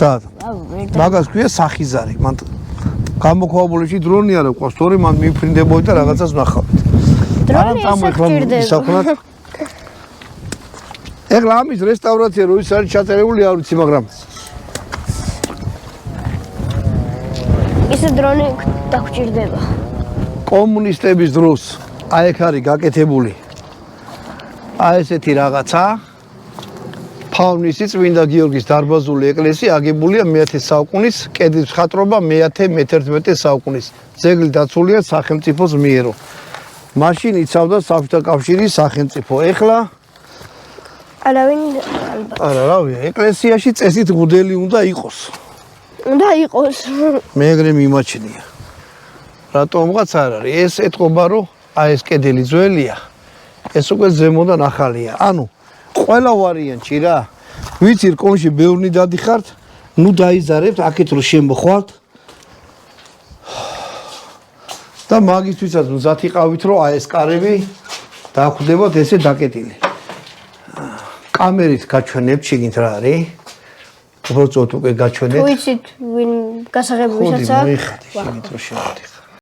და მაგას ქვია სახიზარი. მან გამოქვაბულში დრონი არა ყავს, თორე მან მიფრინდებოდი და რაღაცას ნახავთ. დრონი ისახჭირდება. ეხლა ამის რესტავრაცია რო ის არის ჩაწერებული არ ვიცი, მაგრამ ეს დრონი დაგჭირდება. კომუნისტების დროს აი ეგ არის გაკეთებული. აი ესეთი რაღაცა. ფავნისი წმინდა გიორგის დარბაზული ეკლესია აგებულია მე-10 საუკუნის, კედლის მხატვრობა მე-11 საუკუნის. ძეგლი დაცულია სახელმწიფოს მიერო. მაშინ იცავდა საბჭოთა კავშირის სახელმწიფო. ეხლა არავინ ალბათ. არა, რავია, ეკლესიაში წესით მღვდელი უნდა იყოს. უნდა იყოს. მე ეგრე მიმაჩნია. რატომღაც არ არის. ეს ეთყობა, რომ აი ეს კედელი ძველია. ეს უკვე ზემოდან ახალია. ანუ ყველა ვარიანტში რა. ვიცი რკონში ბევრნი დადიხართ, ნუ დაიზარებთ, აქეთ რო შემოხვალთ. და მაგისთვისაც მზად იყავით, რომ აი ეს კარები დაახვდებათ ესე დაკეტილი. კამერით გაჩვენებთ, შეგინთ რა არის? უბრალოდ უკვე გაჩვენეთ. თუ იცით ვინ გასაღებულისაც აქვს? შეგინთ რომ შევდიხარ.